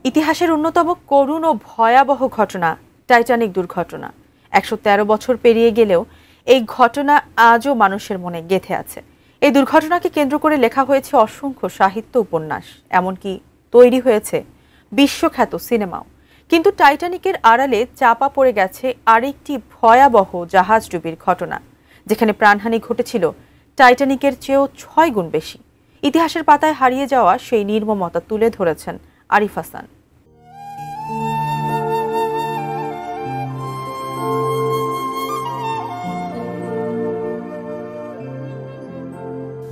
ইতিহাসের অন্যতম করুণ ও ভয়াবহ ঘটনা টাইটানিক দুর্ঘটনা। ১১৩ বছর পেরিয়ে গেলেও এই ঘটনা আজও মানুষের মনে গেঁথে আছে। এই দুর্ঘটনাকে কেন্দ্র করে লেখা হয়েছে অসংখ্য সাহিত্য, উপন্যাস, এমনকি তৈরি হয়েছে বিশ্বখ্যাত সিনেমাও। কিন্তু টাইটানিকের আড়ালে চাপা পড়ে গেছে আরেকটি ভয়াবহ জাহাজডুবির ঘটনা, যেখানে প্রাণহানি ঘটেছিল টাইটানিকের চেয়েও ৬ গুণ বেশি। ইতিহাসের পাতায় হারিয়ে যাওয়া সেই নির্মমতা তুলে ধরেছেন আরিফ হাসান।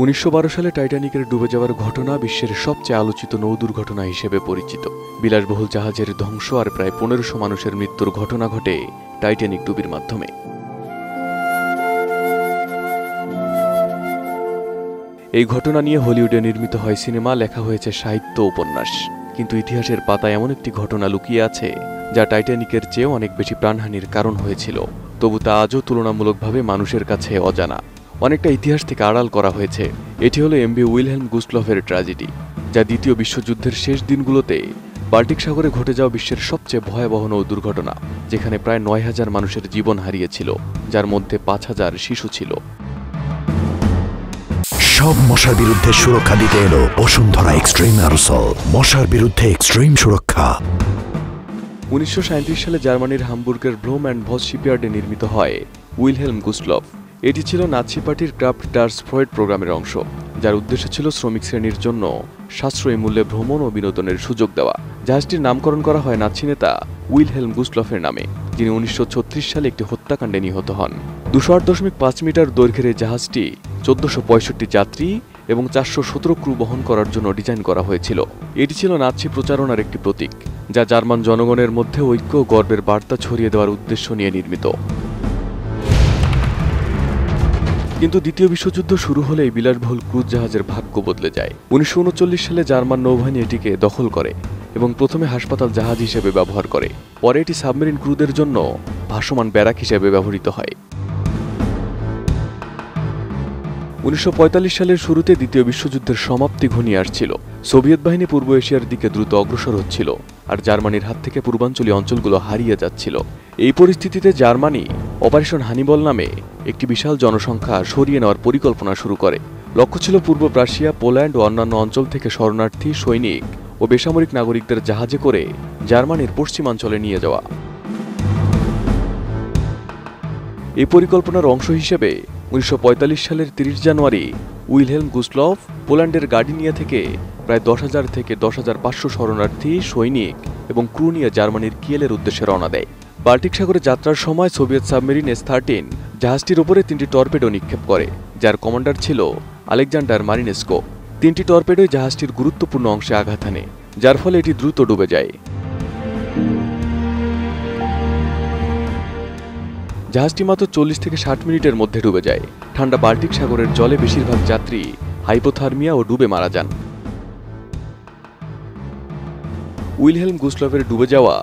১৯১২ সালে টাইটানিকের ডুবে যাওয়ার ঘটনা বিশ্বের সবচেয়ে আলোচিত নৌ দুর্ঘটনা হিসেবে পরিচিত। বিলাসবহুল জাহাজের ধ্বংস আর প্রায় ১৫০০ মানুষের মৃত্যুর ঘটনা ঘটে টাইটানিক ডুবির মাধ্যমে। এই ঘটনা নিয়ে হলিউডে নির্মিত হয় সিনেমা, লেখা হয়েছে সাহিত্য, উপন্যাস। কিন্তু ইতিহাসের পাতায় এমন একটি ঘটনা লুকিয়ে আছে যা টাইটানিকের চেয়েও অনেক বেশি প্রাণহানির কারণ হয়েছিল। তবু তা আজও তুলনামূলকভাবে মানুষের কাছে অজানা, অনেকটা ইতিহাস থেকে আড়াল করা হয়েছে। এটি হলো এমভি উইলহেলম গুস্টলফের ট্র্যাজেডি, যা দ্বিতীয় বিশ্বযুদ্ধের শেষ দিনগুলোতে বাল্টিক সাগরে ঘটে যাওয়া বিশ্বের সবচেয়ে ভয়াবহ নৌ দুর্ঘটনা, যেখানে প্রায় ৯,০০০ মানুষের জীবন হারিয়েছিল, যার মধ্যে ৫,০০০ শিশু ছিল। সব মশার বিরুদ্ধে সুরক্ষা দিতে এলো বসুন্ধরা এক্সট্রিম অ্যারোসল, মশার বিরুদ্ধে এক্সট্রিম সুরক্ষা। ১৯৩৭ সালে জার্মানির হামবুর্গের ব্লোম অ্যান্ড ভস শিপইয়ার্ডে নির্মিত হয় উইলহেলম গুস্টলফ। এটি ছিল নাৎসি পার্টির ক্রাফট ডার্স ফ্রয়েড প্রোগ্রামের অংশ, যার উদ্দেশ্য ছিল শ্রমিক শ্রেণীর জন্য সাশ্রয়ী মূল্যে ভ্রমণ ও বিনোদনের সুযোগ দেওয়া। জাহাজটির নামকরণ করা হয় নাৎসি নেতা উইলহেলম গুস্টলফের নামে, যিনি ১৯৩৬ সালে একটি হত্যাকাণ্ডে নিহত হন। ২০৮.৫ মিটার দৈর্ঘ্যের এই জাহাজটি ১৪৬৫ যাত্রী এবং ৪১৭ ক্রু বহন করার জন্য ডিজাইন করা হয়েছিল। এটি ছিল নাৎসি প্রচারণার একটি প্রতীক, যা জার্মান জনগণের মধ্যে ঐক্য ও গর্বের বার্তা ছড়িয়ে দেওয়ার উদ্দেশ্য নিয়ে নির্মিত। কিন্তু দ্বিতীয় বিশ্বযুদ্ধ শুরু হলে এই বিলাসবহুল ক্রুজ জাহাজের ভাগ্য বদলে যায়। ১৯৩৯ সালে জার্মান নৌবাহিনী এটিকে দখল করে এবং প্রথমে হাসপাতাল জাহাজ হিসেবে ব্যবহার করে। পরে এটি সাবমেরিন ক্রুদের জন্য ভাসমান ব্যারাক হিসেবে ব্যবহৃত হয়। ১৯৪৫ সালের শুরুতে দ্বিতীয় বিশ্বযুদ্ধের সমাপ্তি ঘনিয়ে আসছিল। সোভিয়েত বাহিনী পূর্ব এশিয়ার দিকে দ্রুত অগ্রসর হচ্ছিল, আর জার্মানির হাত থেকে পূর্বাঞ্চলীয় অঞ্চলগুলো হারিয়ে যাচ্ছিল। এই পরিস্থিতিতে জার্মানি অপারেশন হানিবল নামে একটি বিশাল জনসংখ্যা সরিয়ে নেওয়ার পরিকল্পনা শুরু করে। লক্ষ্য ছিল পূর্ব প্রাশিয়া, পোল্যান্ড ও অন্যান্য অঞ্চল থেকে শরণার্থী, সৈনিক ও বেসামরিক নাগরিকদের জাহাজে করে জার্মানির পশ্চিমাঞ্চলে নিয়ে যাওয়া। এই পরিকল্পনার অংশ হিসেবে ১৯৪৫ সালের ৩০ জানুয়ারি উইলহেলম গুস্টলফ পোল্যান্ডের গার্ডিনিয়া থেকে প্রায় ১০,০০০ থেকে ১০,৫০০ শরণার্থী, সৈনিক এবং ক্রু নিয়ে জার্মানির কিয়েলের উদ্দেশ্যে রওনা দেয়। বাল্টিক সাগরে যাত্রার সময় সোভিয়েত সাবমেরিন S-13 জাহাজটির উপরে ৩টি টর্পেডো নিক্ষেপ করে, যার কমান্ডার ছিল আলেকজান্ডার মারিনেস্কো। ৩টি টর্পেডোই জাহাজটির গুরুত্বপূর্ণ অংশে আঘাত হানে, যার ফলে এটি দ্রুত ডুবে যায়। জাহাজটি মাত্র ৪০ থেকে ৬০ মিনিটের মধ্যে ডুবে যায়। ঠান্ডা বাল্টিক সাগরের জলে বেশিরভাগ যাত্রী হাইপোথার্মিয়া ও ডুবে মারা যান। উইলহেলম গুস্টলফের ডুবে যাওয়া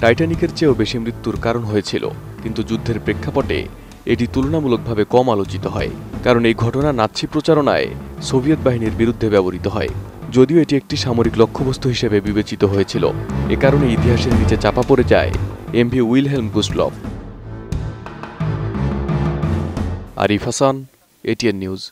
টাইটানিকের চেয়েও বেশি মৃত্যুর কারণ হয়েছিল, কিন্তু যুদ্ধের প্রেক্ষাপটে এটি তুলনামূলকভাবে কম আলোচিত হয়, কারণ এই ঘটনা নাৎসি প্রচারণায় সোভিয়েত বাহিনীর বিরুদ্ধে ব্যবহৃত হয়। যদিও এটি একটি সামরিক লক্ষ্যবস্তু হিসেবে বিবেচিত হয়েছিল, এ কারণে ইতিহাসের নিচে চাপা পড়ে যায় MV Wilhelm Gustloff. Arif Hasan, ATN news.